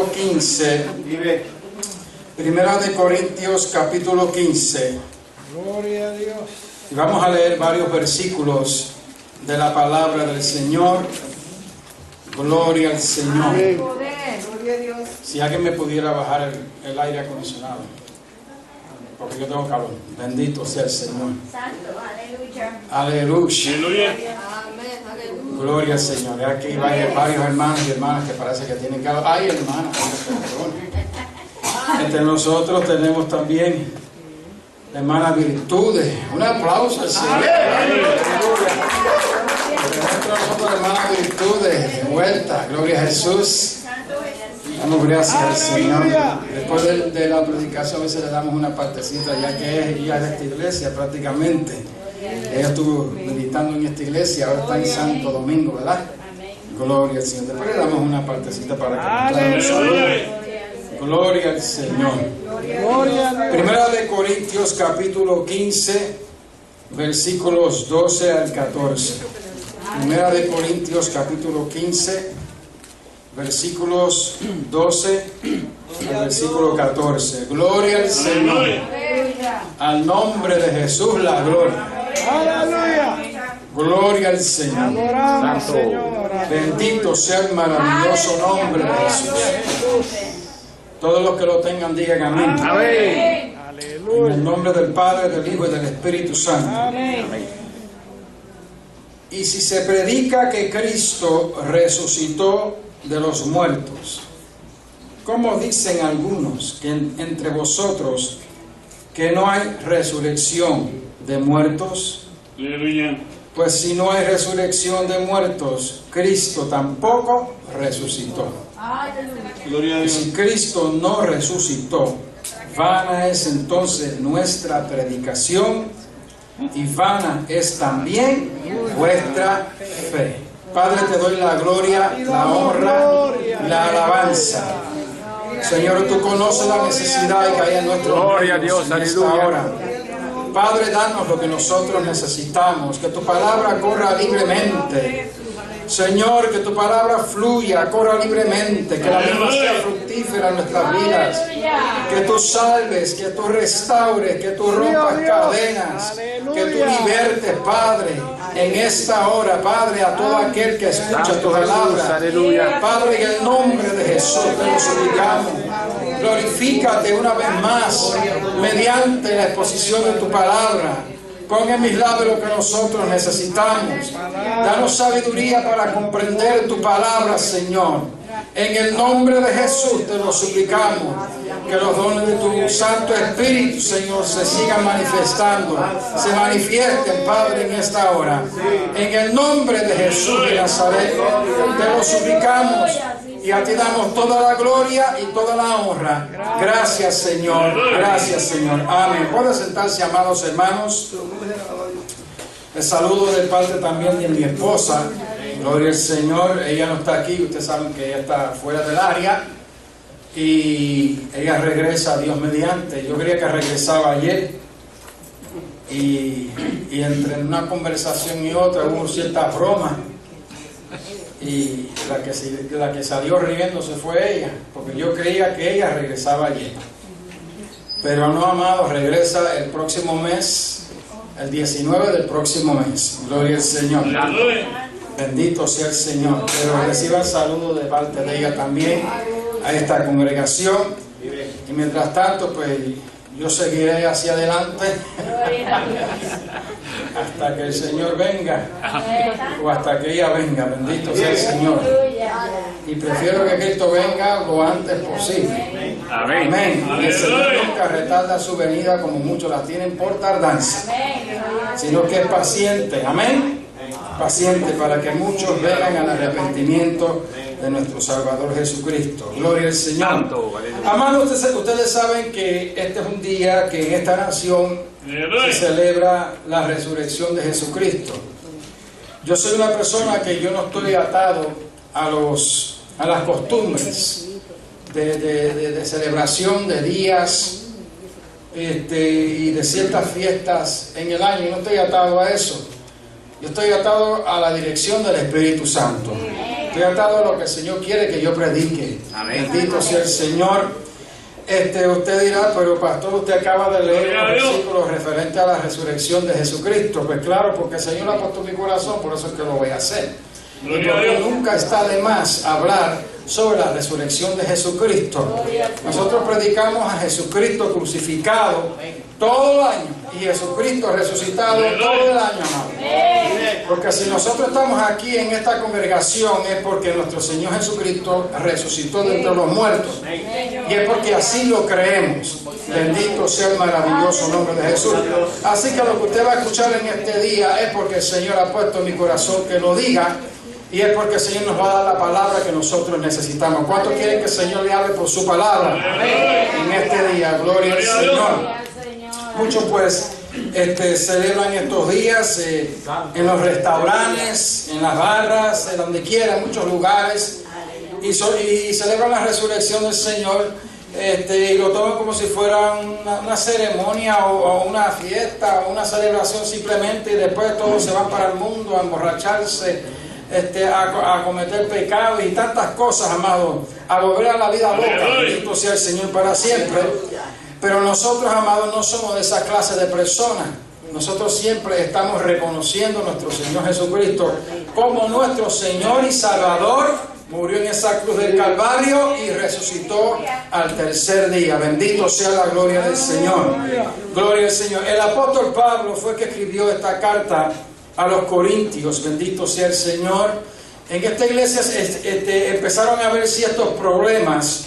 15, Primera de Corintios capítulo 15. Gloria a Dios. Y vamos a leer varios versículos de la palabra del Señor. Gloria al Señor. Gloria a Dios. Si alguien me pudiera bajar el aire acondicionado, porque yo tengo calor. Bendito sea el Señor. Santo, aleluya. Aleluya. Amén, aleluya. Gloria al Señor. Aquí hay varios hermanos y hermanas que parece que tienen calor. Ay, hermanas, entre nosotros tenemos también la hermana Virtudes. Un aplauso al Señor. Entre nosotros, hermana Virtudes, de vuelta. Gloria a Jesús. Damos gracias al Señor. Después de la predicación a veces le damos una partecita, ya que ella es de esta iglesia prácticamente. Ella estuvo meditando en esta iglesia, ahora está en Santo Domingo, ¿verdad? Gloria al Señor. Después le damos una partecita para que nos salude. Gloria al Señor. Primera de Corintios capítulo 15, versículos 12 al 14. Primera de Corintios capítulo 15, versículos 12 al versículo 14. Gloria al Señor. Al nombre de Jesús la gloria. Aleluya. Gloria al Señor. Adoramos, Señor. Bendito sea el maravilloso nombre de Jesús. Todos los que lo tengan digan amén. Amén. En Aleluya. el nombre del Padre, del Hijo y del Espíritu Santo. Amén. Y si se predica que Cristo resucitó de los muertos, ¿cómo dicen algunos que entre vosotros que no hay resurrección de muertos? Aleluya. Pues si no hay resurrección de muertos, Cristo tampoco resucitó. Gloria a Y Dios. si Cristo no resucitó, vana es entonces nuestra predicación y vana es también vuestra fe. Padre, te doy la gloria, la honra y la alabanza. Señor, tú conoces la necesidad que hay en nuestro Gloria a Dios, en esta aleluya. hora. Padre, danos lo que nosotros necesitamos, que tu palabra corra libremente. Señor, que tu palabra fluya, corra libremente, que la misma sea fructífera en nuestras vidas. Que tú salves, que tú restaures, que tú rompas cadenas, que tú libertes, Padre, en esta hora, Padre, a todo aquel que escucha tu palabra. Aleluya. Padre, en el nombre de Jesús te lo suplicamos. Glorifícate una vez más mediante la exposición de tu palabra. Pon en mis labios lo que nosotros necesitamos. Danos sabiduría para comprender tu palabra, Señor. En el nombre de Jesús te lo suplicamos. Que los dones de tu Santo Espíritu, Señor, se sigan manifestando. Se manifiesten, Padre, en esta hora. En el nombre de Jesús de Nazaret te lo suplicamos. Y a ti damos toda la gloria y toda la honra. Gracias, Señor. Gracias, Señor. Amén. Pueden sentarse, amados hermanos. Les saludo de parte también de mi esposa. Gloria al Señor. Ella no está aquí. Ustedes saben que ella está fuera del área. Y ella regresa, Dios mediante. Yo creía que regresaba ayer. Y entre una conversación y otra hubo cierta broma. Y la que salió riéndose fue ella, porque yo creía que ella regresaba ayer. Pero no, amado, regresa el próximo mes, el 19 del próximo mes. Gloria al Señor. Bendito sea el Señor. Pero reciba el saludo de parte de ella también a esta congregación. Y mientras tanto, pues yo seguiré hacia adelante hasta que el Señor venga o hasta que ella venga. Bendito sea el Señor. Y prefiero que Cristo venga lo antes posible. Amén. Amén. Y el Señor nunca retarda su venida como muchos la tienen por tardanza, sino que es paciente. Amén. Paciente para que muchos vengan al arrepentimiento de nuestro Salvador Jesucristo. Gloria al Señor. Amados, ustedes saben que este es un día que en esta nación se celebra la resurrección de Jesucristo. Yo soy una persona que yo no estoy atado a las costumbres de celebración de días y de ciertas fiestas en el año. No estoy atado a eso. Yo estoy atado a la dirección del Espíritu Santo. Estoy atado a lo que el Señor quiere que yo predique. Bendito sea el Señor. Usted dirá, pero pastor, usted acaba de leer los versículos referentes a la resurrección de Jesucristo. Pues claro, porque el Señor lo ha puesto en mi corazón, por eso es que lo voy a hacer. Y porque nunca está de más hablar sobre la resurrección de Jesucristo. Nosotros predicamos a Jesucristo crucificado todo el año y Jesucristo resucitado todo el año, amado. Porque si nosotros estamos aquí en esta congregación es porque nuestro Señor Jesucristo resucitó de entre los muertos. Y es porque así lo creemos. Bendito sea el maravilloso nombre de Jesús. Así que lo que usted va a escuchar en este día es porque el Señor ha puesto en mi corazón que lo diga. Y es porque el Señor nos va a dar la palabra que nosotros necesitamos. ¿Cuántos quieren que el Señor le hable por su palabra en este día? Gloria al Señor. Muchos pues celebran estos días en los restaurantes, en las barras, en donde quiera, en muchos lugares, y celebran la resurrección del Señor, y lo toman como si fuera una ceremonia o una fiesta o una celebración simplemente, y después todos se van para el mundo a emborracharse, a cometer pecados y tantas cosas, amado, a volver a la vida loca. Bendito sea el Señor para siempre. Pero nosotros, amados, no somos de esa clase de personas. Nosotros siempre estamos reconociendo a nuestro Señor Jesucristo como nuestro Señor y Salvador. Murió en esa cruz del Calvario y resucitó al tercer día. Bendito sea la gloria del Señor. Gloria al Señor. El apóstol Pablo fue el que escribió esta carta a los Corintios. Bendito sea el Señor. En esta iglesia empezaron a haber ciertos problemas.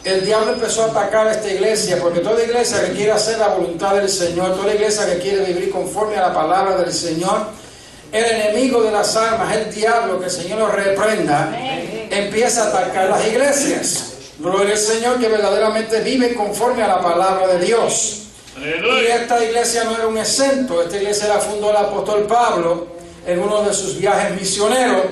El diablo empezó a atacar a esta iglesia, porque toda iglesia que quiere hacer la voluntad del Señor, toda iglesia que quiere vivir conforme a la palabra del Señor, el enemigo de las almas, el diablo, que el Señor lo reprenda, empieza a atacar las iglesias. Gloria al Señor, que verdaderamente vive conforme a la palabra de Dios. Y esta iglesia no era un exento. Esta iglesia la fundó el apóstol Pablo en uno de sus viajes misioneros.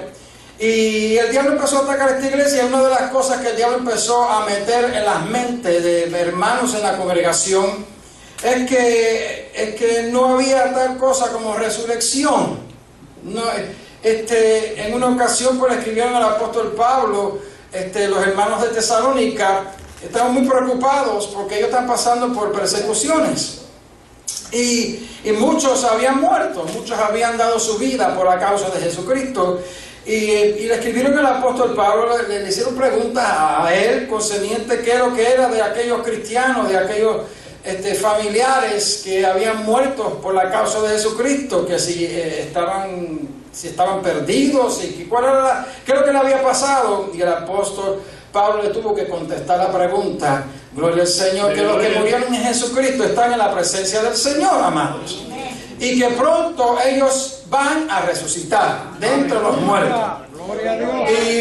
Y el diablo empezó a atacar esta iglesia. Y una de las cosas que el diablo empezó a meter en las mentes de hermanos en la congregación es que no había tal cosa como resurrección. No, en una ocasión pues escribieron al apóstol Pablo, los hermanos de Tesalónica estaban muy preocupados porque ellos están pasando por persecuciones. Y muchos habían muerto, muchos habían dado su vida por la causa de Jesucristo. Y le escribieron al apóstol Pablo, le hicieron preguntas a él concerniente qué es lo que era de aquellos cristianos, de aquellos familiares que habían muerto por la causa de Jesucristo, que si estaban perdidos, y qué es lo que le había pasado. Y el apóstol Pablo le tuvo que contestar la pregunta, gloria al Señor, que los que murieron en Jesucristo están en la presencia del Señor, amados, y que pronto ellos van a resucitar de entre los muertos.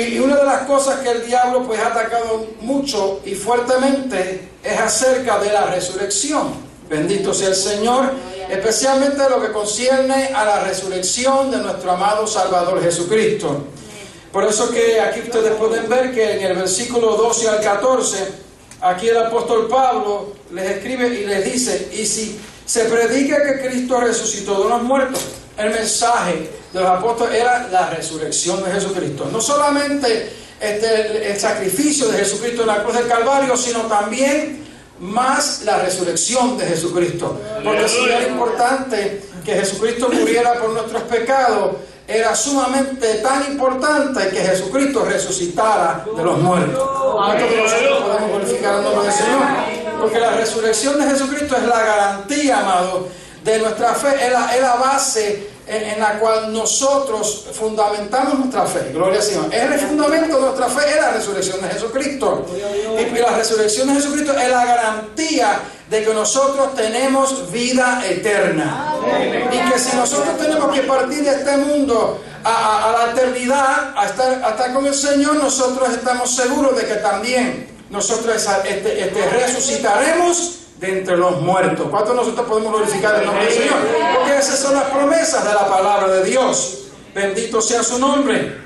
Y una de las cosas que el diablo pues ha atacado mucho y fuertemente es acerca de la resurrección. Bendito sea el Señor, especialmente lo que concierne a la resurrección de nuestro amado Salvador Jesucristo. Por eso que aquí ustedes pueden ver que en el versículo 12 al 14, aquí el apóstol Pablo les escribe y les dice: y si se predica que Cristo resucitó de los muertos, el mensaje de los apóstoles era la resurrección de Jesucristo. No solamente el sacrificio de Jesucristo en la cruz del Calvario, sino también más la resurrección de Jesucristo. Porque si era importante que Jesucristo muriera por nuestros pecados, era sumamente tan importante que Jesucristo resucitara de los muertos. ¿Cuántos de nosotros podemos glorificar el nombre del Señor? Porque la resurrección de Jesucristo es la garantía, amado, de nuestra fe, es la base en la cual nosotros fundamentamos nuestra fe. Gloria al Señor. El fundamento de nuestra fe es la resurrección de Jesucristo. Y la resurrección de Jesucristo es la garantía de que nosotros tenemos vida eterna. Y que si nosotros tenemos que partir de este mundo a la eternidad, a estar con el Señor, nosotros estamos seguros de que también nosotros resucitaremos de entre los muertos. ¿Cuántos nosotros podemos glorificar el nombre del Señor? Porque esas son las promesas de la palabra de Dios. Bendito sea su nombre.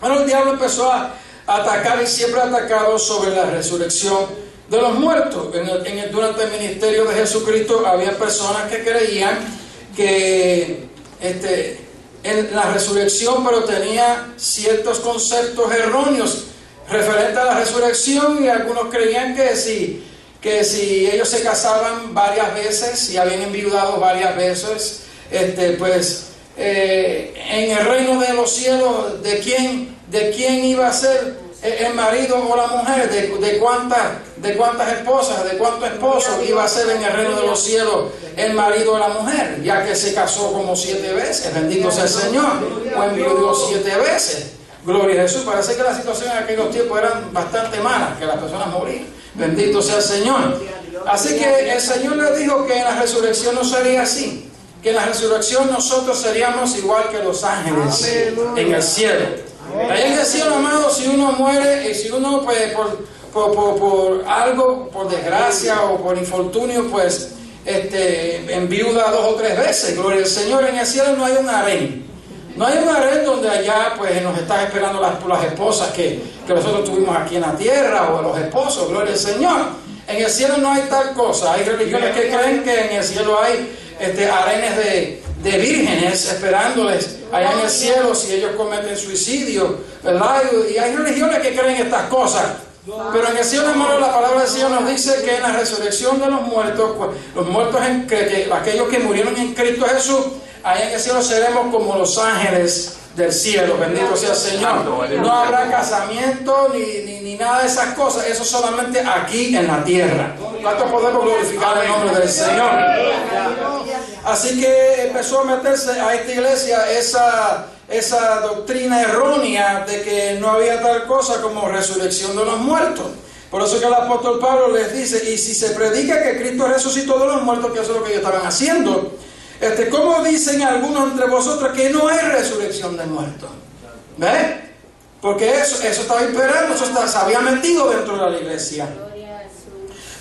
Bueno, el diablo empezó a atacar y siempre ha atacado sobre la resurrección de los muertos. Durante el ministerio de Jesucristo había personas que creían que en la resurrección, pero tenía ciertos conceptos erróneos referentes a la resurrección, y algunos creían que si ellos se casaban varias veces y habían enviudado varias veces, en el reino de los cielos, ¿de quién iba a ser el marido o la mujer? ¿De cuántas esposas, de cuántos esposos iba a ser en el reino de los cielos el marido o la mujer? Ya que se casó como 7 veces, bendito sea el Señor, o enviudó 7 veces. Gloria a Jesús. Parece que la situación en aquellos tiempos eran bastante malas, que las personas morían. Bendito sea el Señor. Así que el Señor les dijo que en la resurrección no sería así, que en la resurrección nosotros seríamos igual que los ángeles en el cielo. Ahí en el cielo, amado, si uno muere, y si uno pues, por algo, por desgracia o por infortunio, pues enviuda 2 o 3 veces, gloria al Señor, en el cielo no hay un harén. No hay un harén donde allá pues nos están esperando las esposas que nosotros tuvimos aquí en la tierra, o los esposos, gloria al Señor. En el cielo no hay tal cosa. Hay religiones que creen que en el cielo hay harenes de vírgenes esperándoles allá en el cielo si ellos cometen suicidio, ¿verdad? Y hay religiones que creen estas cosas. Pero en el cielo, hermano, la palabra del Señor nos dice que en la resurrección de los muertos, pues, los muertos aquellos que murieron en Cristo Jesús, allá en el cielo seremos como los ángeles del cielo. Bendito sea el Señor. No habrá casamiento ni nada de esas cosas. Eso solamente aquí en la tierra. ¿Cuánto podemos glorificar el nombre del Señor? Así que empezó a meterse a esta iglesia esa doctrina errónea de que no había tal cosa como resurrección de los muertos. Por eso que el apóstol Pablo les dice: y si se predica que Cristo resucitó de los muertos, que eso es lo que ellos estaban haciendo, ¿cómo dicen algunos entre vosotros que no hay resurrección de muertos? ¿Ves? Porque eso estaba imperando, eso se había metido dentro de la iglesia.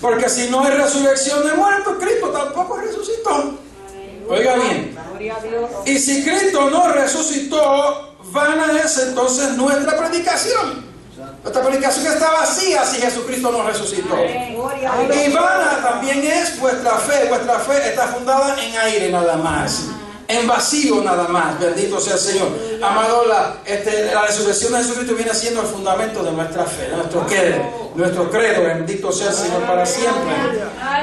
Porque si no hay resurrección de muertos, Cristo tampoco resucitó. Oiga bien. Y si Cristo no resucitó, vana es entonces nuestra predicación. Nuestra predicación está vacía si Jesucristo no resucitó. Y vana también es vuestra fe. Vuestra fe está fundada en aire nada más, en vacío nada más. Bendito sea el Señor. Amado, la resurrección de Jesucristo viene siendo el fundamento de nuestra fe, de nuestro credo. Bendito sea el Señor para siempre.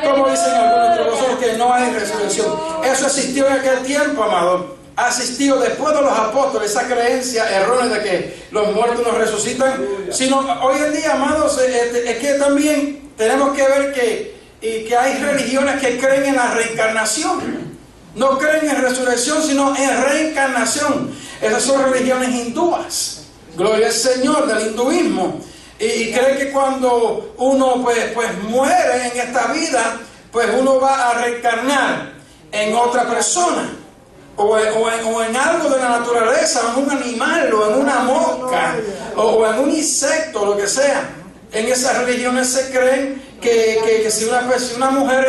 Como dicen algunos de vosotros que no hay resurrección, eso existió en aquel tiempo, amado. Ha existido después de los apóstoles esa creencia errónea de que los muertos no resucitan. Sino hoy en día, amados, es que también tenemos que ver que hay religiones que creen en la reencarnación. No creen en resurrección, sino en reencarnación. Esas son religiones hindúas. Gloria al Señor, del hinduismo. Y creen que cuando uno pues muere en esta vida, pues uno va a reencarnar en otra persona. O en algo de la naturaleza, en un animal, o en una mosca, o en un insecto, lo que sea. En esas religiones se creen que si una mujer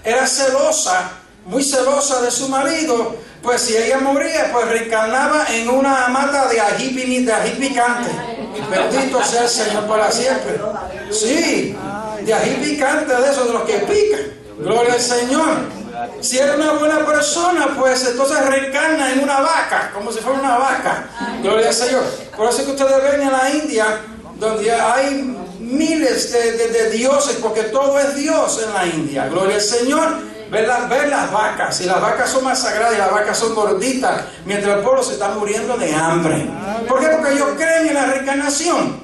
era celosa, muy celosa de su marido, pues si ella moría, pues reencarnaba en una mata de ají picante. Bendito sea el Señor para siempre. Sí, de ají picante, de esos, de los que pican. Gloria al Señor. Si era una buena persona, pues entonces reencarna en una vaca, como si fuera una vaca. Gloria al Señor. Por eso que ustedes ven en la India, donde hay miles de dioses, porque todo es Dios en la India. Gloria al Señor. Ver las vacas, y las vacas son más sagradas y las vacas son gorditas, mientras el pueblo se está muriendo de hambre. ¿Por qué? Porque ellos creen en la reencarnación.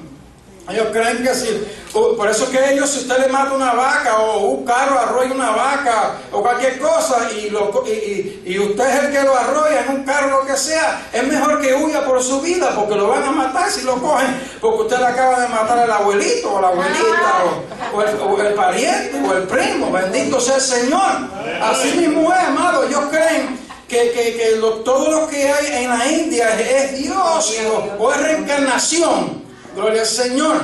Ellos creen que si, por eso que ellos, si usted le mata una vaca, o un carro arrolla una vaca, o cualquier cosa, y usted es el que lo arrolla en un carro, lo que sea, es mejor que huya por su vida, porque lo van a matar si lo cogen, porque usted le acaba de matar al abuelito, o la abuelita, o el pariente, o el primo. Bendito sea el Señor. Así mismo es, amado. Ellos creen que todo lo que hay en la India es Dios, o es reencarnación. Gloria al Señor.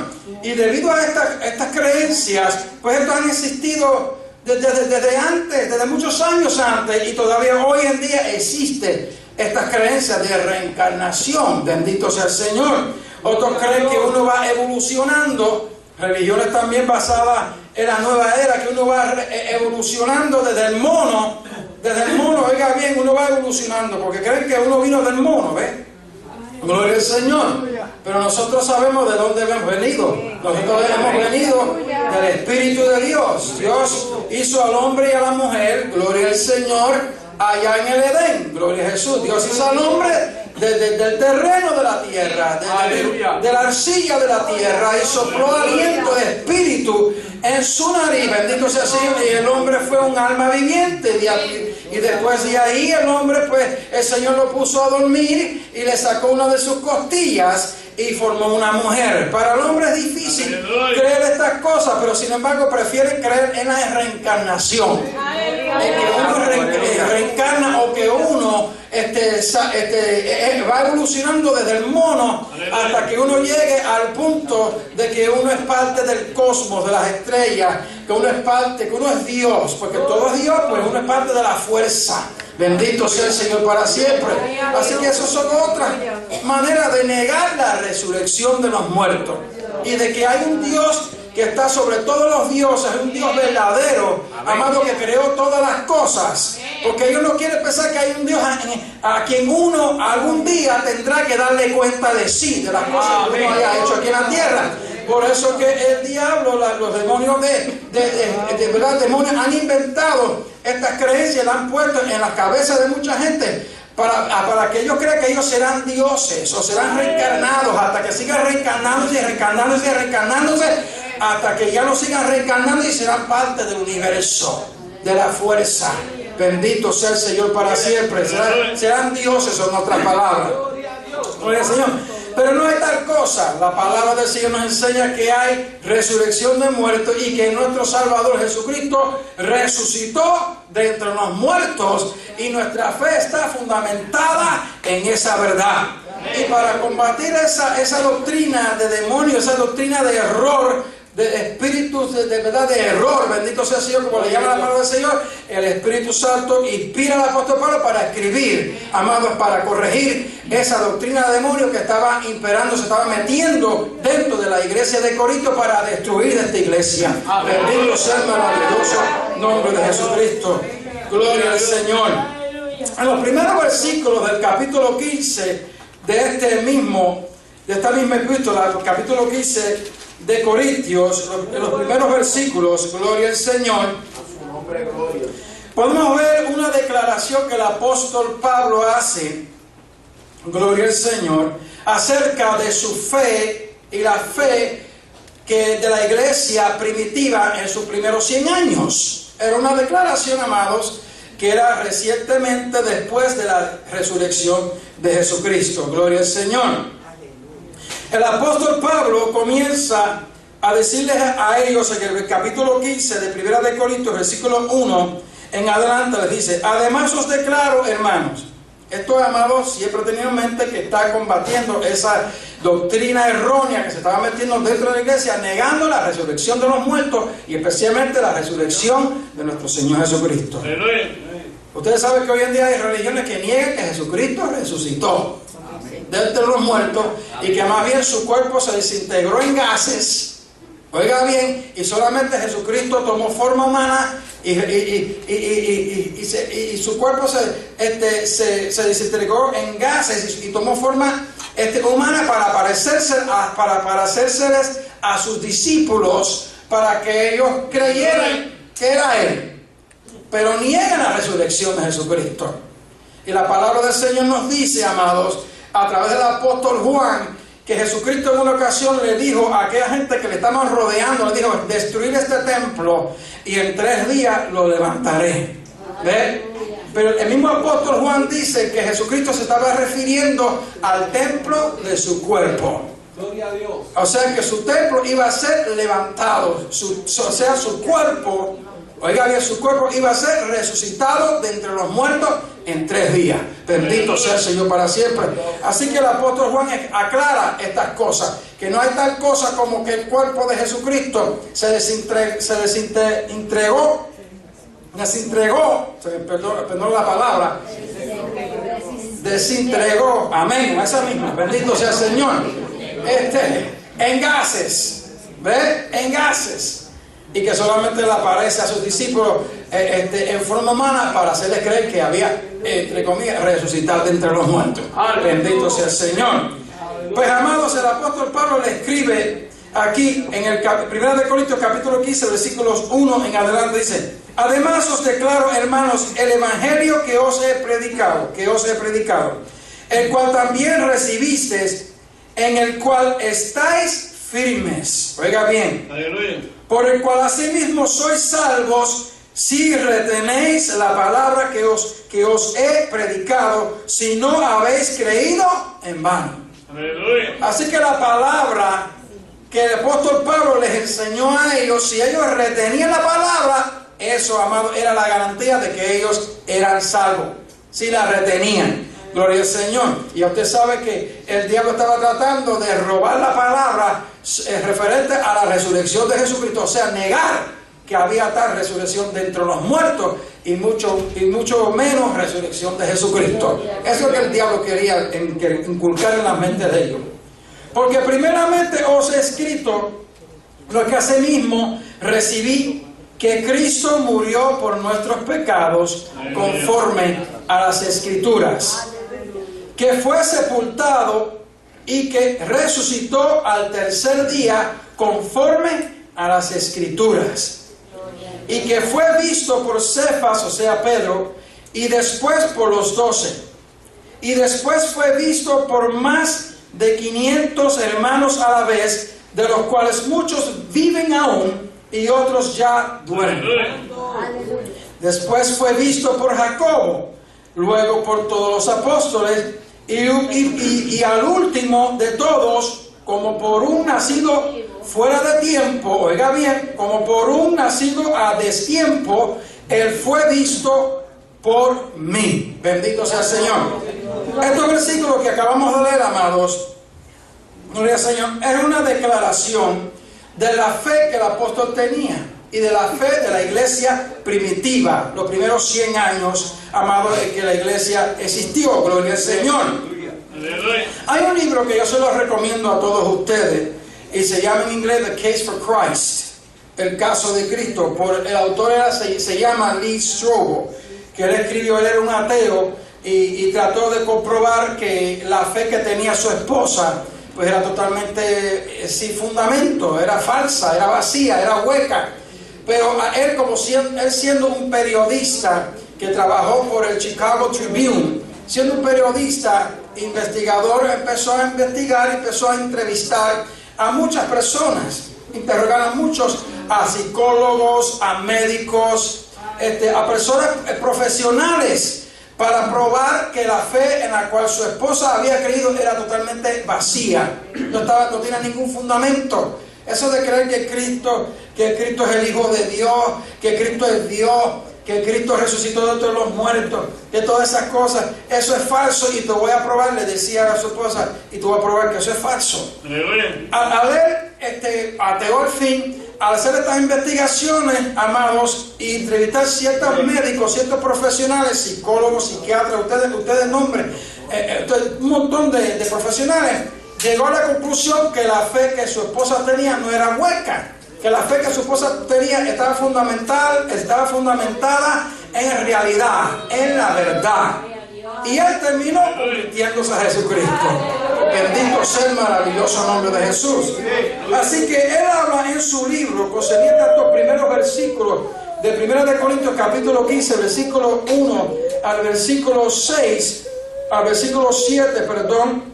Y debido a estas creencias, pues estas han existido desde antes, desde muchos años antes, y todavía hoy en día existe estas creencias de reencarnación. Bendito sea el Señor. Otros creen que uno va evolucionando, religiones también basadas en la nueva era, que uno va evolucionando desde el mono desde el mono, oiga bien, uno va evolucionando, porque creen que uno vino del mono, ¿ve? Gloria al Señor. Pero nosotros sabemos de dónde hemos venido. Nosotros hemos venido del Espíritu de Dios. Dios hizo al hombre y a la mujer, gloria al Señor, allá en el Edén. Gloria a Jesús. Dios hizo al hombre del terreno de la tierra, de la arcilla de la tierra, y sopló aliento de espíritu en su nariz. Bendito sea el Señor. Y el hombre fue un alma viviente. Y después de ahí el hombre, pues, el Señor lo puso a dormir y le sacó una de sus costillas y formó una mujer. Para el hombre es difícil creer estas cosas, pero sin embargo prefieren creer en la reencarnación. En que uno reencarna, o que uno va evolucionando desde el mono hasta que uno llegue al punto de que uno es parte del cosmos, de las estrellas, que uno es parte, que uno es Dios, porque todo es Dios, pues uno es parte de la fuerza. Bendito sea el Señor para siempre. Así que esas son otras maneras de negar la resurrección de los muertos, y de que hay un Dios que está sobre todos los dioses, un Dios verdadero, amado, que creó todas las cosas. Porque ellos no quieren pensar que hay un Dios a quien uno algún día tendrá que darle cuenta de sí, de las cosas que uno haya hecho aquí en la tierra. Por eso que el diablo, los demonios de verdad, demonios han inventado estas creencias, las han puesto en las cabezas de mucha gente para que ellos crean que ellos serán dioses o serán reencarnados, hasta que sigan reencarnándose y reencarnándose y reencarnándose, hasta que ya no sigan reencarnando y serán parte del universo, de la fuerza. Bendito sea el Señor para siempre. Serán dioses, son otras palabras. Gloria al Señor. Pero no hay tal cosa. La palabra del Señor nos enseña que hay resurrección de muertos, y que nuestro Salvador Jesucristo resucitó de entre los muertos, y nuestra fe está fundamentada en esa verdad. Y para combatir esa doctrina de demonios, esa doctrina de error, de espíritus de verdad, de error, bendito sea el Señor, como le llama la palabra del Señor, el Espíritu Santo inspira al apóstol Pablo para escribir, amados, para corregir esa doctrina de demonios que estaba imperando, se estaba metiendo dentro de la iglesia de Corinto para destruir esta iglesia. Bendito sea el maravilloso nombre de Jesucristo. Gloria al Señor. En los primeros versículos del capítulo 15 de esta misma epístola, capítulo 15 de Corintios, en los primeros versículos, gloria al Señor, podemos ver una declaración que el apóstol Pablo hace, gloria al Señor, acerca de su fe y la fe que de la iglesia primitiva en sus primeros 100 años. Era una declaración, amados, que era recientemente después de la resurrección de Jesucristo. Gloria al Señor. El apóstol Pablo comienza a decirles a ellos en el capítulo 15 de 1 de Corintios, versículo 1 en adelante, les dice: además os declaro, hermanos. Esto, amados, siempre tenido en mente que está combatiendo esa doctrina errónea que se estaba metiendo dentro de la iglesia, negando la resurrección de los muertos, y especialmente la resurrección de nuestro Señor Jesucristo. Ustedes saben que hoy en día hay religiones que niegan que Jesucristo resucitó de entre los muertos, y que más bien su cuerpo se desintegró en gases. Oiga bien, y solamente Jesucristo tomó forma humana, y su cuerpo se desintegró en gases y tomó forma humana para parecérseles a sus discípulos, para que ellos creyeran que era Él. Pero niegan la resurrección de Jesucristo. Y la palabra del Señor nos dice, amados, a través del apóstol Juan, que Jesucristo en una ocasión le dijo a aquella gente que le estaban rodeando, le dijo: destruir este templo y en 3 días lo levantaré. ¿Ve? Pero el mismo apóstol Juan dice que Jesucristo se estaba refiriendo al templo de su cuerpo. Gloria a Dios. O sea que su templo iba a ser levantado, su cuerpo, oiga bien, su cuerpo iba a ser resucitado de entre los muertos en 3 días. Bendito sea el Señor para siempre. Así que el apóstol Juan aclara estas cosas, que no hay tal cosa como que el cuerpo de Jesucristo se desentregó, perdón la palabra, desentregó, amén, esa misma, bendito sea el Señor, en gases, ¿ve? En gases. y que solamente le aparece a sus discípulos en forma humana para hacerles creer que había, entre comillas, resucitado de entre los muertos. Bendito sea el Señor. Pues amados, el apóstol Pablo le escribe aquí en el 1 Corintios capítulo 15 versículos 1 en adelante, dice: además os declaro, hermanos, el evangelio que os he predicado, el cual también recibisteis, en el cual estáis firmes. Oiga bien. Aleluya. Por el cual asimismo sois salvos, si retenéis la palabra que os he predicado, si no habéis creído en vano. Aleluya. Así que la palabra que el apóstol Pablo les enseñó a ellos, si ellos retenían la palabra, eso, amado, era la garantía de que ellos eran salvos. Si la retenían. Gloria al Señor. Y usted sabe que el diablo estaba tratando de robar la palabra referente a la resurrección de Jesucristo. O sea, negar que había tal resurrección de entre los muertos y mucho menos resurrección de Jesucristo. Eso es lo que el diablo quería inculcar en la mente de ellos. Porque primeramente os he escrito lo que asimismo recibí, que Cristo murió por nuestros pecados conforme a las Escrituras, que fue sepultado y que resucitó al tercer día conforme a las Escrituras, y que fue visto por Cefas, o sea Pedro, y después por los 12, y después fue visto por más de 500 hermanos a la vez, de los cuales muchos viven aún y otros ya duermen. Después fue visto por Jacobo, luego por todos los apóstoles, y al último de todos, como por un nacido fuera de tiempo, oiga bien, como por un nacido a destiempo, él fue visto por mí. Bendito sea el Señor. Estos versículos que acabamos de leer, amados, gloria al Señor, es una declaración de la fe que el apóstol tenía y de la fe de la iglesia primitiva, los primeros 100 años, amado, de que la iglesia existió. Gloria al Señor. Hay un libro que yo se lo recomiendo a todos ustedes y se llama en inglés The Case for Christ, el caso de Cristo. El autor se llama Lee Strobel, que él escribió. Él era un ateo y trató de comprobar que la fe que tenía su esposa pues era totalmente sin fundamento, era falsa, era vacía, era hueca. Pero él, él siendo un periodista que trabajó por el Chicago Tribune, siendo un periodista investigador, empezó a investigar, empezó a entrevistar a muchas personas, interrogar a muchos, a psicólogos, a médicos, a personas profesionales, para probar que la fe en la cual su esposa había creído era totalmente vacía, no tenía ningún fundamento. Eso de creer que Cristo es el Hijo de Dios, que Cristo es Dios, que Cristo resucitó de entre los muertos, que todas esas cosas, eso es falso, y te voy a probar, le decía a su esposa, y te voy a probar que eso es falso. Al leer ateo al fin, al hacer estas investigaciones, amados, y entrevistar ciertos médicos, ciertos profesionales, psicólogos, psiquiatras, ustedes nombren, un montón de profesionales, llegó a la conclusión que la fe que su esposa tenía no era hueca, que la fe que su esposa tenía estaba fundamentada en realidad, en la verdad. Y él terminó convirtiéndose a Jesucristo. Bendito sea el maravilloso nombre de Jesús. Así que él habla en su libro, concerniente a estos primeros versículos de 1 Corintios capítulo 15, versículo 1 al versículo 6, al versículo 7, perdón,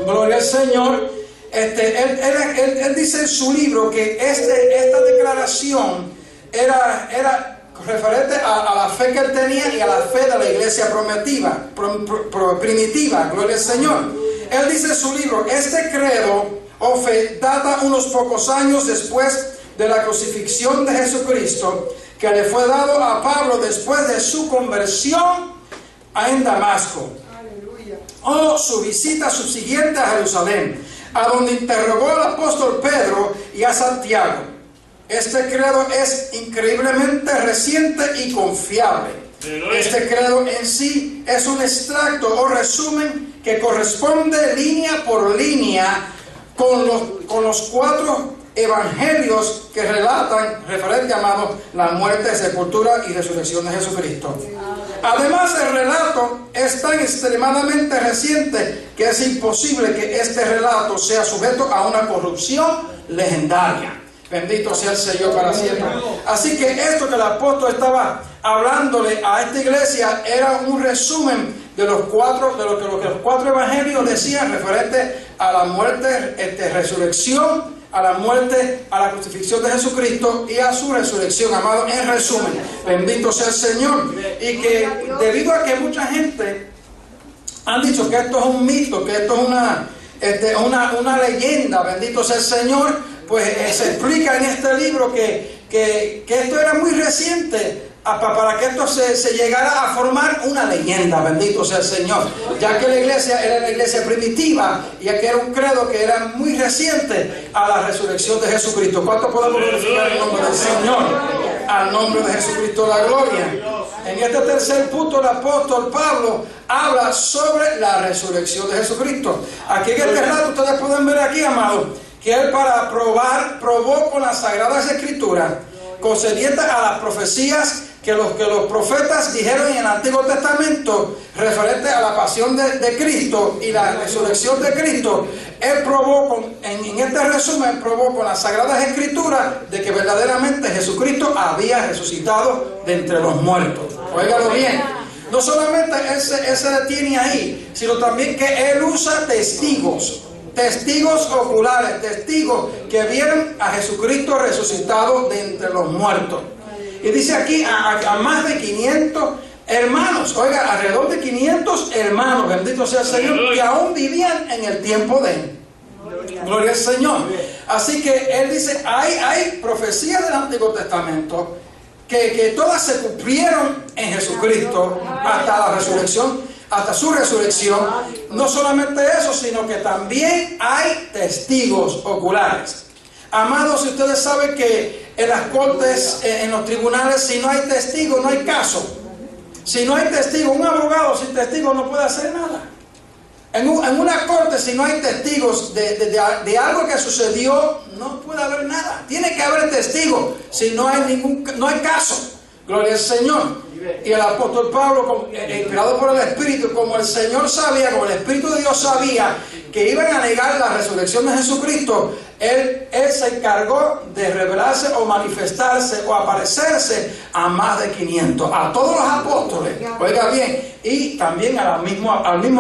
gloria al Señor. Él dice en su libro que esta declaración era referente a la fe que él tenía y a la fe de la iglesia primitiva, gloria al Señor. Él dice en su libro: este credo o fe data unos pocos años después de la crucifixión de Jesucristo, que le fue dado a Pablo después de su conversión en Damasco, o su visita subsiguiente a Jerusalén, a donde interrogó al apóstol Pedro y a Santiago. Este credo es increíblemente reciente y confiable. Este credo en sí es un extracto o resumen que corresponde línea por línea con los 4 evangelios que relatan, referente, amados, la muerte, sepultura y resurrección de Jesucristo. Además, el relato es tan extremadamente reciente que es imposible que este relato sea sujeto a una corrupción legendaria. Bendito sea el Señor para siempre. Así que esto que el apóstol estaba hablándole a esta iglesia era un resumen de los que los cuatro evangelios decían referente a la muerte, resurrección, a la muerte, a la crucifixión de Jesucristo y a su resurrección, amado, en resumen. Bendito sea el Señor. Y que debido a que mucha gente han dicho que esto es un mito, que esto es una leyenda, bendito sea el Señor, pues se explica en este libro que esto era muy reciente para que esto se llegara a formar una leyenda, bendito sea el Señor, ya que la iglesia era la iglesia primitiva y aquí era un credo que era muy reciente a la resurrección de Jesucristo. ¿Cuánto podemos glorificar el nombre del Señor? Al nombre de Jesucristo la gloria. En este tercer punto el apóstol Pablo habla sobre la resurrección de Jesucristo. Aquí en este relato ustedes pueden ver aquí, amados, que él probó con las sagradas escrituras concernientes a las profecías que los profetas dijeron en el Antiguo Testamento referente a la pasión de Cristo y la resurrección de Cristo. Él probó en este resumen, probó con las sagradas escrituras de que verdaderamente Jesucristo había resucitado de entre los muertos. Óigalo bien. No solamente él se detiene ahí, sino también que él usa testigos oculares, testigos que vieron a Jesucristo resucitado de entre los muertos. Y dice aquí a más de 500 hermanos, oiga, alrededor de 500 hermanos, bendito sea el Señor, que aún vivían en el tiempo de él. Gloria al Señor. Así que él dice, hay profecías del Antiguo Testamento que todas se cumplieron en Jesucristo hasta la resurrección, hasta su resurrección. No solamente eso, sino que también hay testigos oculares. Amados, si ustedes saben que en las cortes, en los tribunales, si no hay testigo, no hay caso. Si no hay testigo, un abogado sin testigo no puede hacer nada. En una corte, si no hay testigos de algo que sucedió, no puede haber nada. Tiene que haber testigos, si no hay caso. Gloria al Señor. Y el apóstol Pablo, inspirado por el Espíritu, como el Señor sabía, como el Espíritu de Dios sabía que iban a negar la resurrección de Jesucristo, él se encargó de revelarse o manifestarse o aparecerse a más de 500, a todos los apóstoles, oiga bien, y también al mismo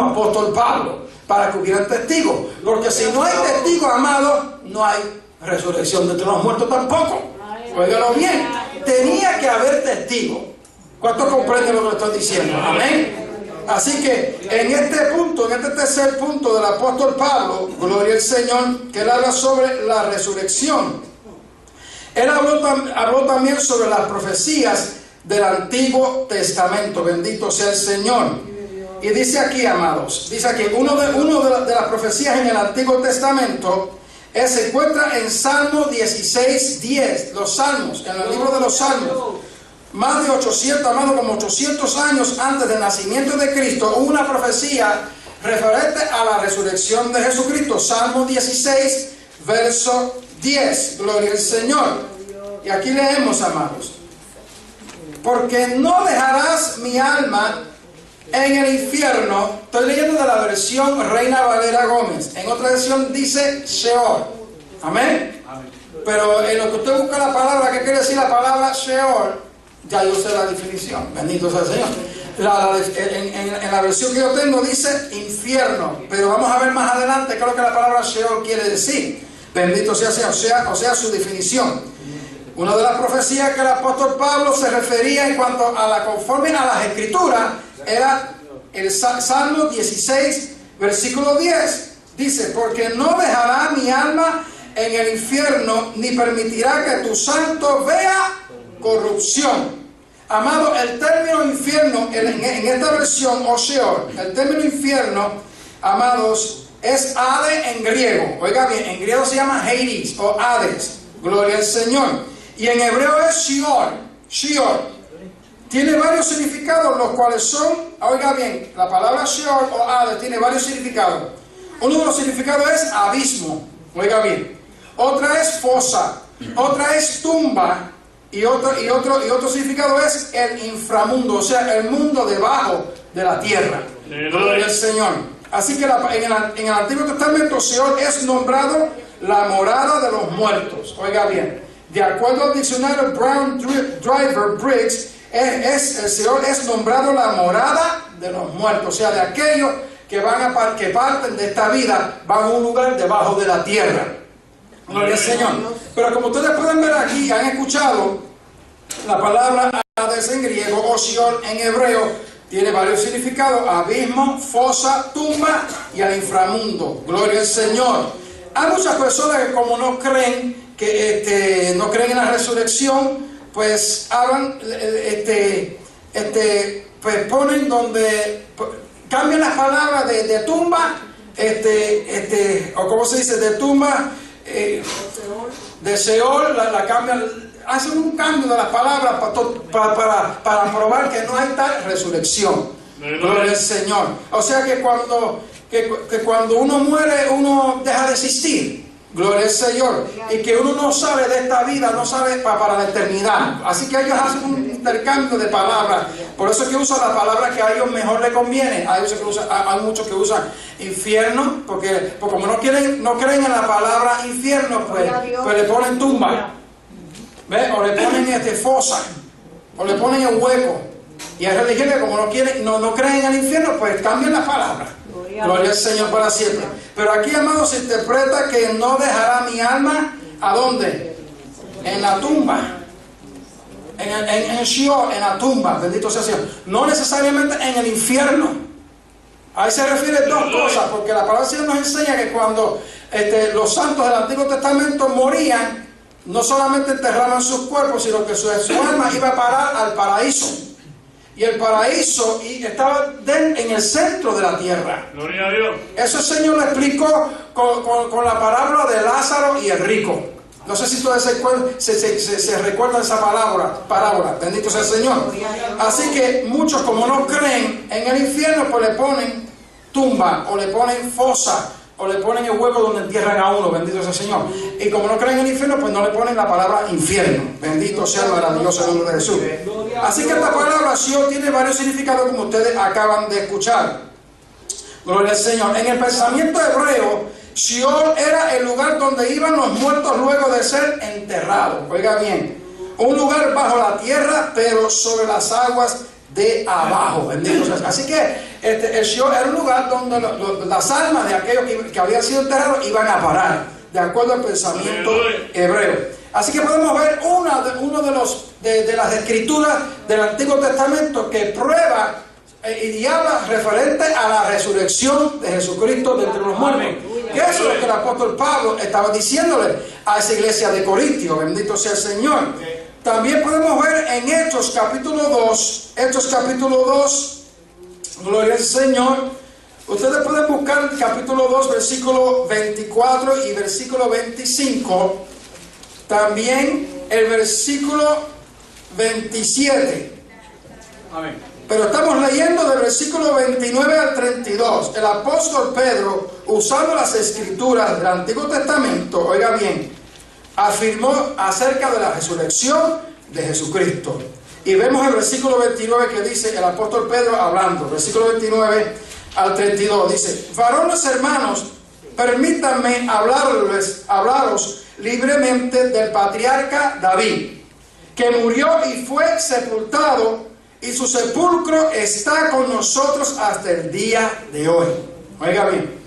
apóstol Pablo, para que hubieran testigos, porque si no hay testigos, amados, no hay resurrección de entre los muertos tampoco. Óigalo bien, tenía que haber testigos. ¿Cuántos comprenden lo que le estoy diciendo? Amén. Así que en este punto, en este tercer punto del apóstol Pablo, gloria al Señor, que él habla sobre la resurrección. Él habló también sobre las profecías del Antiguo Testamento. Bendito sea el Señor. Y dice aquí, amados, dice aquí, uno de las profecías en el Antiguo Testamento se encuentra en Salmo 16:10. Los Salmos, en el libro de los Salmos. Más de 800, amado, como 800 años antes del nacimiento de Cristo, hubo una profecía referente a la resurrección de Jesucristo. Salmo 16, verso 10. Gloria al Señor. Y aquí leemos, amados. Porque no dejarás mi alma en el infierno. Estoy leyendo de la versión Reina Valera Gómez. En otra versión dice Sheol. Amén. Pero en lo que usted busca la palabra, ¿qué quiere decir la palabra Sheol? Ya yo sé la definición, bendito sea el Señor. En la versión que yo tengo dice infierno, pero vamos a ver más adelante qué es lo que la palabra Sheol quiere decir. Bendito sea el Señor, o sea su definición. Una de las profecías que el apóstol Pablo se refería en cuanto a la conforme a las escrituras era el Salmo 16, versículo 10. Dice, porque no dejará mi alma en el infierno, ni permitirá que tu santo vea corrupción. Amado, el término infierno en esta versión, o Sheol, el término infierno, amados, es Hades en griego. Oiga bien, en griego se llama Hades o Hades. Gloria al Señor. Y en hebreo es Sheol. Sheol. Tiene varios significados, los cuales son, oiga bien, la palabra Sheol o Hades tiene varios significados. Uno de los significados es abismo. Oiga bien. otra es fosa, otra es tumba, y otro significado es el inframundo, o sea, el mundo debajo de la tierra. Gloria al Señor. Así que en el Antiguo Testamento Seol es nombrado la morada de los muertos. Oiga bien, de acuerdo al diccionario Brown Driver Briggs, el Seol es nombrado la morada de los muertos, o sea, de aquellos que parten de esta vida, van a un lugar debajo de la tierra. Gloria al Señor. Pero como ustedes pueden ver aquí, han escuchado la palabra Hades en griego o Seol en hebreo, tiene varios significados: abismo, fosa, tumba y al inframundo. Gloria al Señor. Hay muchas personas que, como no creen no creen en la resurrección, pues hablan, pues ponen cambian las palabras de tumba, o como se dice, de tumba, de Seol, la cambian, hacen un cambio de las palabras para probar que no hay tal resurrección. Gloria al Señor. O sea que cuando uno muere, uno deja de existir. Gloria al Señor. Y que uno no sale de esta vida, no sale para la eternidad. Así que ellos hacen un intercambio de palabras. Por eso es que usan la palabra que a ellos mejor les conviene. Hay muchos que usan infierno, porque como no creen en la palabra infierno, pues le ponen tumba. ¿Ve? O le ponen fosa, o le ponen el hueco. Y hay religiones que como no creen en el infierno, pues cambian las palabras. Gloria al Señor para siempre. Pero aquí, amados, se interpreta que no dejará mi alma, ¿a dónde? En la tumba. En Sheol, en la tumba, bendito sea el Señor. No necesariamente en el infierno. Ahí se refiere dos cosas, porque la palabra del Señor nos enseña que cuando los santos del Antiguo Testamento morían, no solamente enterraban sus cuerpos, sino que su alma iba a parar al paraíso. Y el paraíso estaba en el centro de la tierra. Gloria a Dios. Eso el Señor lo explicó con la parábola de Lázaro y el rico. No sé si ustedes se recuerdan esa parábola. Bendito sea el Señor. Así que muchos, como no creen en el infierno, pues le ponen tumba, o le ponen fosa, o le ponen el hueco donde entierran a uno. Bendito sea el Señor. Y como no creen en el infierno, pues no le ponen la palabra infierno. Bendito sea el maravilloso nombre de Jesús. Así que esta palabra Seol tiene varios significados, como ustedes acaban de escuchar. Gloria al Señor. En el pensamiento hebreo, Seol era el lugar donde iban los muertos luego de ser enterrados. Oiga bien, un lugar bajo la tierra, pero sobre las aguas de abajo. Bendito sea. Así que el Seol era un lugar donde las almas de aquellos que habían sido enterrados iban a parar, de acuerdo al pensamiento hebreo. Así que podemos ver uno de las escrituras del Antiguo Testamento que prueba y habla referente a la resurrección de Jesucristo de entre los muertos. Que eso es lo que el apóstol Pablo estaba diciéndole a esa iglesia de Corintio. Bendito sea el Señor. También podemos ver en Hechos capítulo 2, gloria al Señor. Ustedes pueden buscar capítulo 2, versículo 24 y versículo 25. También el versículo 27. Amén. Pero estamos leyendo del versículo 29 al 32. El apóstol Pedro, usando las escrituras del Antiguo Testamento, oiga bien, afirmó acerca de la resurrección de Jesucristo. Y vemos el versículo 29 que dice el apóstol Pedro hablando. Versículo 29 al 32 dice: varones hermanos, permítanme hablaros libremente del patriarca David, que murió y fue sepultado, y su sepulcro está con nosotros hasta el día de hoy. Oiga bien,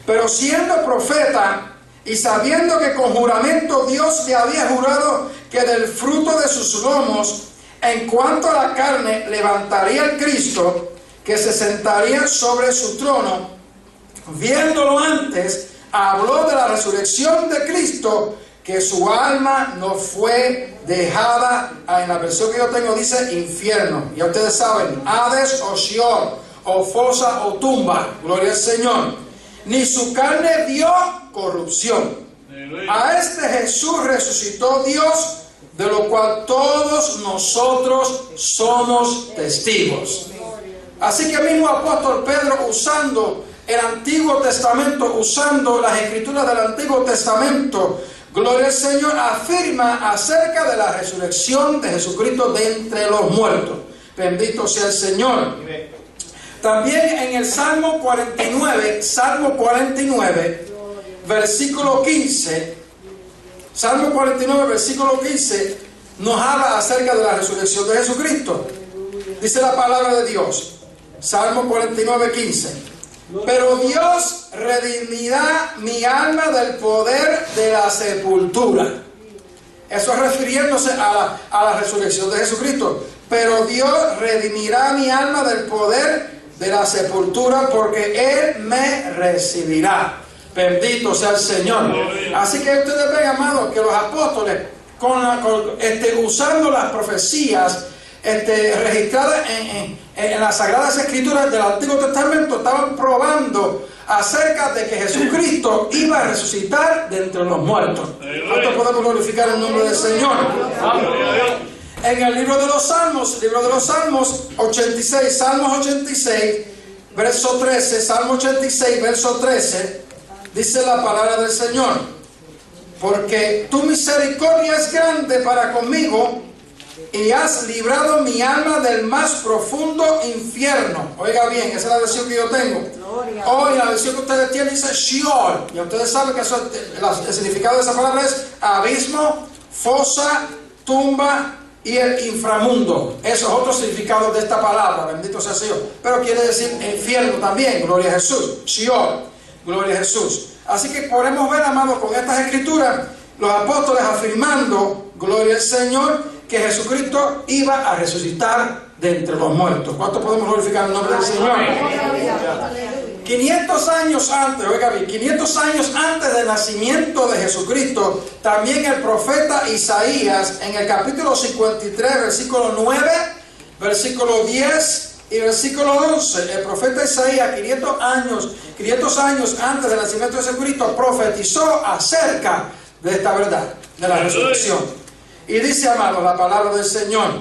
pero siendo profeta y sabiendo que con juramento Dios le había jurado que del fruto de sus lomos, en cuanto a la carne, levantaría el Cristo, que se sentaría sobre su trono, viéndolo antes, habló de la resurrección de Cristo, que su alma no fue dejada, en la versión que yo tengo dice infierno. Ya ustedes saben, Hades o Sheol, o fosa o tumba. Gloria al Señor. Ni su carne vio corrupción. A este Jesús resucitó Dios, de lo cual todos nosotros somos testigos. Así que el mismo apóstol Pedro, usando el Antiguo Testamento, usando las escrituras del Antiguo Testamento, gloria al Señor, afirma acerca de la resurrección de Jesucristo de entre los muertos. Bendito sea el Señor. También en el Salmo 49, versículo 15, Salmo 49, versículo 15, nos habla acerca de la resurrección de Jesucristo. Dice la palabra de Dios, Salmo 49, 15. Pero Dios redimirá mi alma del poder de la sepultura. Eso es refiriéndose a la resurrección de Jesucristo. Pero Dios redimirá mi alma del poder de la sepultura, porque Él me recibirá. Bendito sea el Señor. Así que ustedes ven, amados, que los apóstoles, usando las profecías registradas en las Sagradas Escrituras del Antiguo Testamento, estaban probando acerca de que Jesucristo iba a resucitar de entre los muertos. ¿Cuánto podemos glorificar el nombre del Señor? En el libro de los Salmos 86, Salmos 86, verso 13, Salmo 86, verso 13, dice la palabra del Señor: porque tu misericordia es grande para conmigo, y has librado mi alma del más profundo infierno. Oiga bien, esa es la versión que yo tengo. Hoy la versión que ustedes tienen dice Sheol. Y ustedes saben que eso, el significado de esa palabra es abismo, fosa, tumba y el inframundo. Eso es otro significado de esta palabra. Bendito sea el Señor. Pero quiere decir infierno también. Gloria a Jesús. Sheol. Gloria a Jesús. Así que podemos ver, amados, con estas escrituras, los apóstoles afirmando, gloria al Señor, que Jesucristo iba a resucitar de entre los muertos. ¿Cuánto podemos glorificar el nombre del Señor? 500 años antes, oiga bien, 500 años antes del nacimiento de Jesucristo, también el profeta Isaías, en el capítulo 53, versículo 9, versículo 10 y versículo 11, el profeta Isaías, 500 años antes del nacimiento de Jesucristo, profetizó acerca de esta verdad, de la resurrección. Y dice, amado, la palabra del Señor: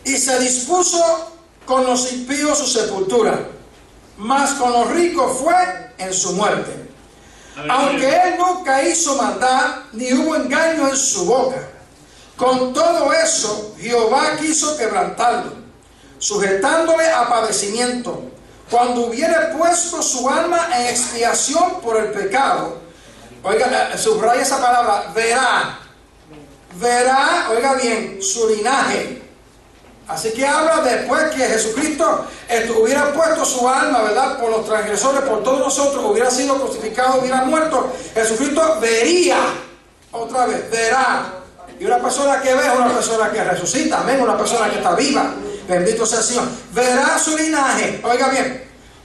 y se dispuso con los impíos su sepultura, mas con los ricos fue en su muerte. Aunque él nunca hizo maldad, ni hubo engaño en su boca. Con todo eso, Jehová quiso quebrantarlo, sujetándole a padecimiento, cuando hubiere puesto su alma en expiación por el pecado. Oiga, subraya esa palabra, verá, oiga bien, su linaje. Así que habla después que Jesucristo hubiera puesto su alma, ¿verdad?, por los transgresores, por todos nosotros, hubiera sido crucificado, hubiera muerto. Jesucristo vería, otra vez, verá. Y una persona que ve es una persona que resucita, amén, una persona que está viva. Bendito sea el Señor. Verá su linaje, oiga bien,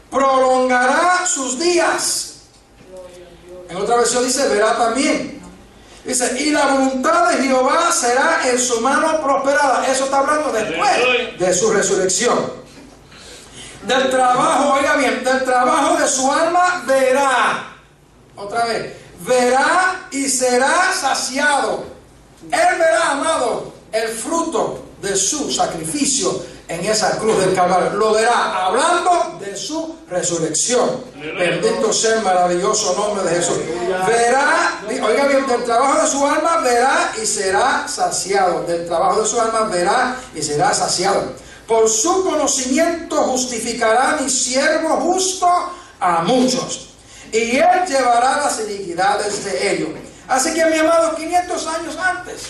prolongará sus días. En otra versión dice, verá también. Dice, y la voluntad de Jehová será en su mano prosperada. Eso está hablando después de su resurrección. Del trabajo, oiga bien, del trabajo de su alma verá. Otra vez, verá y será saciado. Él verá, amado, el fruto de su sacrificio en esa cruz del Calvario. Lo verá, hablando de su resurrección. Bendito sea el maravilloso nombre de Jesús. Verá, oiga bien, del trabajo de su alma verá y será saciado. Del trabajo de su alma verá y será saciado. Por su conocimiento justificará mi siervo justo a muchos, y él llevará las iniquidades de ellos. Así que, mi amado, 500 años antes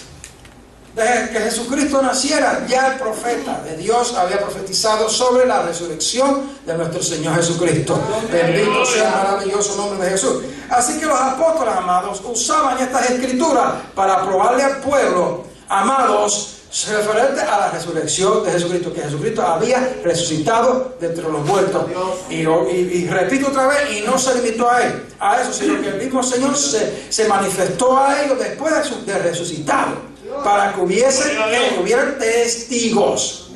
de que Jesucristo naciera, ya el profeta de Dios había profetizado sobre la resurrección de nuestro Señor Jesucristo. Bendito sea el maravilloso nombre de Jesús. Así que los apóstoles, amados, usaban estas escrituras para probarle al pueblo, amados, referente a la resurrección de Jesucristo, que Jesucristo había resucitado de entre los muertos. Y repito otra vez, y no se limitó a él, a eso, sino que el mismo Señor se manifestó a ellos después de resucitado, para que hubieran testigos.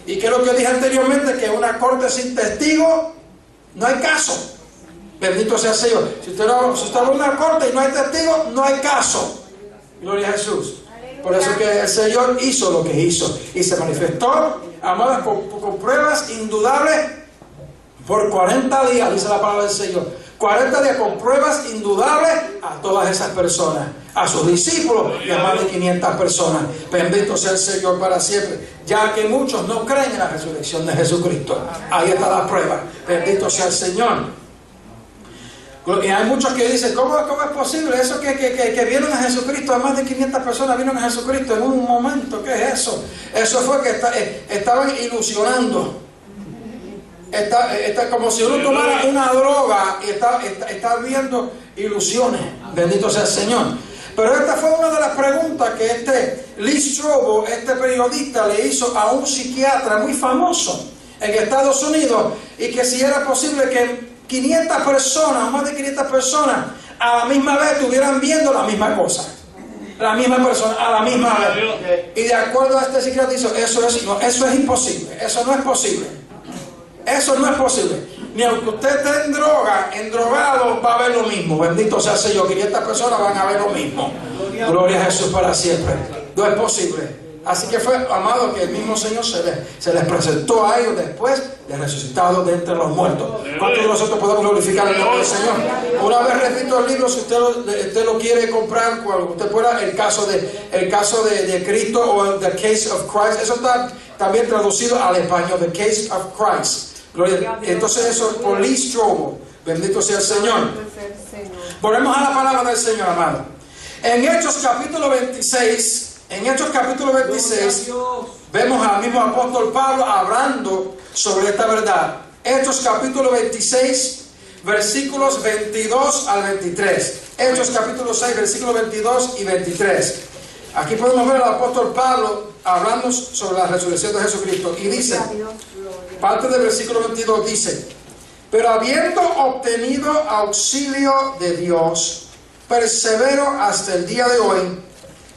Y que es lo que dije anteriormente, que una corte sin testigos no hay caso. Bendito sea el Señor. Si usted va a una corte y no hay testigos, no hay caso. Gloria a Jesús. Por eso que el Señor hizo lo que hizo y se manifestó, amados, con pruebas indudables por 40 días, dice la palabra del Señor. 40 días con pruebas indudables a todas esas personas, a sus discípulos y a más de 500 personas. Bendito sea el Señor para siempre, ya que muchos no creen en la resurrección de Jesucristo. Ahí está la prueba. Bendito sea el Señor. Y hay muchos que dicen, ¿cómo es posible eso que vieron a Jesucristo? A más de 500 personas vieron a Jesucristo en un momento. ¿Qué es eso? Eso fue que estaban ilusionando. Está como si uno tomara una droga y está viendo ilusiones. Bendito sea el Señor. Pero esta fue una de las preguntas que Lee Strobel, este periodista, le hizo a un psiquiatra muy famoso en Estados Unidos, y que si era posible que 500 personas, más de 500 personas, a la misma vez estuvieran viendo la misma cosa. La misma persona, a la misma vez. Y de acuerdo a este psiquiatra dice, eso es imposible, eso no es posible. Eso no es posible. Ni aunque usted esté en droga, endrogado, va a ver lo mismo. Bendito sea el Señor, 500 personas van a ver lo mismo. Gloria a Jesús para siempre. No es posible. Así que fue, amado, que el mismo Señor se les presentó a ellos después de resucitado de entre los muertos. ¿Cuántos de nosotros podemos glorificar el nombre del Señor? Una vez repito el libro, si usted lo quiere comprar, cuando usted pueda, el caso de Cristo, o The Case of Christ. Eso está también traducido al español, The Case of Christ. Entonces eso por Lee Strobel. Bendito sea el Señor. Volvemos a la palabra del Señor, amado. En Hechos capítulo 26, vemos al mismo apóstol Pablo hablando sobre esta verdad. Hechos capítulo 26, versículos 22 al 23. Hechos capítulo 6, versículos 22 y 23. Aquí podemos ver al apóstol Pablo hablando sobre la resurrección de Jesucristo. Y dice, parte del versículo 22 dice: pero habiendo obtenido auxilio de Dios, persevero hasta el día de hoy,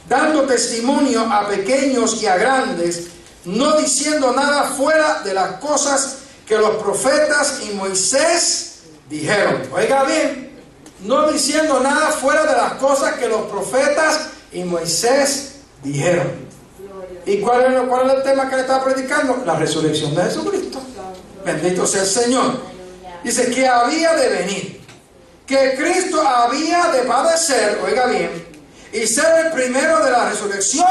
dando testimonio a pequeños y a grandes, no diciendo nada fuera de las cosas que los profetas y Moisés dijeron. Oiga bien, no diciendo nada fuera de las cosas que los profetas y Moisés dijeron. ¿Y cuál es el tema que le estaba predicando? La resurrección de Jesucristo. Bendito sea el Señor. Dice que había de venir, que Cristo había de padecer, oiga bien, y ser el primero de la resurrección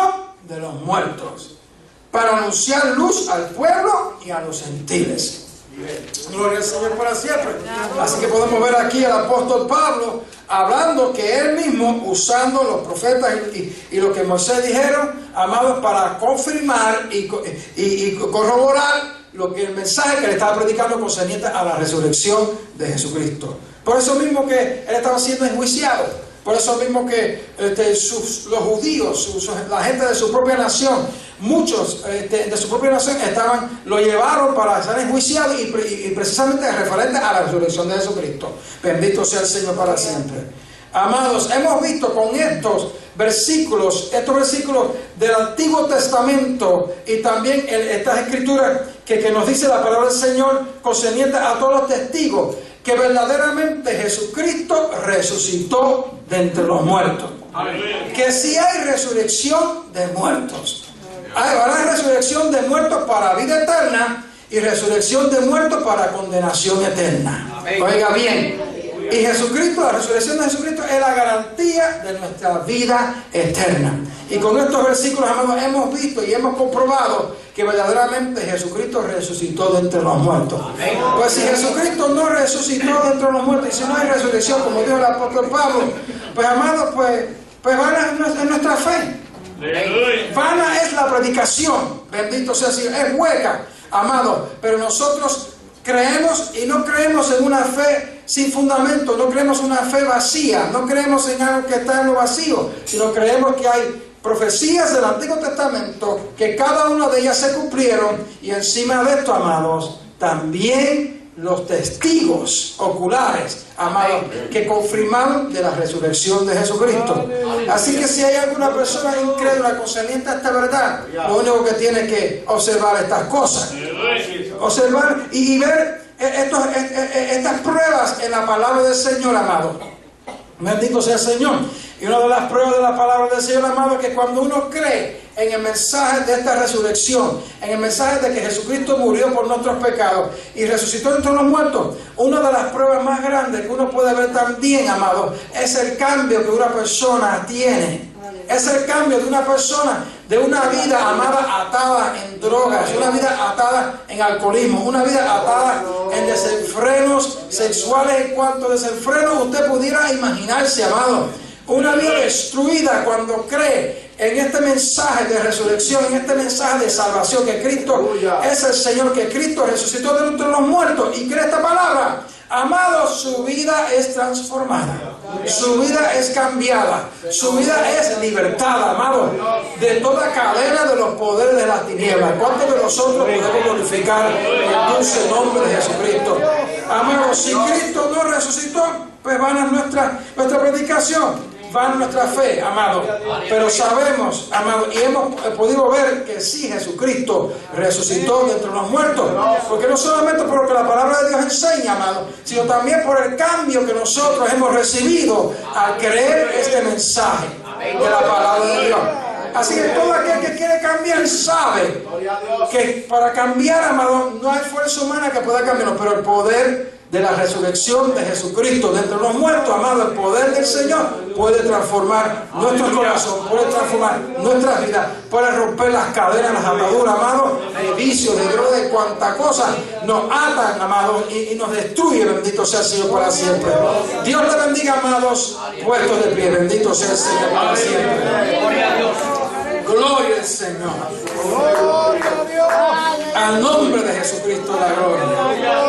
de los muertos, para anunciar luz al pueblo y a los gentiles. Gloria al Señor para siempre. Así que podemos ver aquí al apóstol Pablo hablando que él mismo, usando los profetas y lo que Moisés dijeron, amados, para confirmar y corroborar el mensaje que le estaba predicando concerniente a la resurrección de Jesucristo. Por eso mismo que él estaba siendo enjuiciado. Por eso mismo que los judíos, la gente de su propia nación, muchos de su propia nación lo llevaron para ser enjuiciados, y precisamente referente a la resurrección de Jesucristo. Bendito sea el Señor para siempre. Amados, hemos visto con estos versículos del Antiguo Testamento, y también estas escrituras que nos dice la palabra del Señor concerniente a todos los testigos, que verdaderamente Jesucristo resucitó de entre los muertos. Aleluya. Que si hay resurrección de muertos, hay resurrección de muertos para vida eterna y resurrección de muertos para condenación eterna. Amén. Oiga bien, y Jesucristo, la resurrección de Jesucristo es la garantía de nuestra vida eterna. Y con estos versículos, amados, hemos visto y hemos comprobado que verdaderamente Jesucristo resucitó de entre los muertos. Amén. Pues si Jesucristo no resucitó de entre los muertos, y si no hay resurrección, como dijo el apóstol Pablo, pues amados, pues vana es nuestra fe. Amén. Vana es la predicación. Bendito sea el Señor. Es hueca, amados. Pero nosotros creemos, y no creemos en una fe sin fundamento, no creemos en una fe vacía, no creemos en algo que está en lo vacío, sino creemos que hay profecías del Antiguo Testamento, que cada una de ellas se cumplieron, y encima de esto, amados, también los testigos oculares, amados, que confirmaron de la resurrección de Jesucristo. Así que si hay alguna persona incrédula concerniente a esta verdad, lo único que tiene que observar estas cosas, observar y ver estas pruebas en la palabra del Señor, amado. Bendito sea el Señor. Y una de las pruebas de la palabra del Señor, amado, es que cuando uno cree en el mensaje de esta resurrección, en el mensaje de que Jesucristo murió por nuestros pecados y resucitó entre los muertos, una de las pruebas más grandes que uno puede ver también, amado, es el cambio que una persona tiene. Es el cambio de una persona de una vida, amada, atada en drogas, una vida atada en alcoholismo, una vida atada en desenfrenos sexuales. En cuanto a desenfrenos usted pudiera imaginarse, amado, una vida destruida cuando cree en este mensaje de resurrección, en este mensaje de salvación, que Cristo es el Señor, que Cristo resucitó de entre los muertos y cree esta palabra. Amado, su vida es transformada, su vida es cambiada, su vida es libertada, amado, de toda cadena de los poderes de las tinieblas. ¿Cuántos de nosotros podemos glorificar el dulce nombre de Jesucristo? Amado, si Cristo no resucitó, pues vana nuestra predicación, vana nuestra fe, amado. Pero sabemos, amado, y hemos podido ver que sí, Jesucristo resucitó de entre los muertos, porque no solamente por lo que la palabra de Dios enseña, amado, sino también por el cambio que nosotros hemos recibido al creer este mensaje de la palabra de Dios. Así que todo aquel que quiere cambiar sabe que para cambiar, amado, no hay fuerza humana que pueda cambiarlo, pero el poder de la resurrección de Jesucristo de entre los muertos, amado, el poder del Señor puede transformar nuestro corazón, puede transformar nuestras vidas, puede romper las cadenas, las ataduras, amado, de vicios, de drogas, de cuanta cosa nos atan, amado, y nos destruye. Bendito sea el Señor para siempre. Dios le bendiga, amados, puestos de pie. Bendito sea el Señor para siempre. Gloria al Señor. Al nombre de Jesucristo la gloria.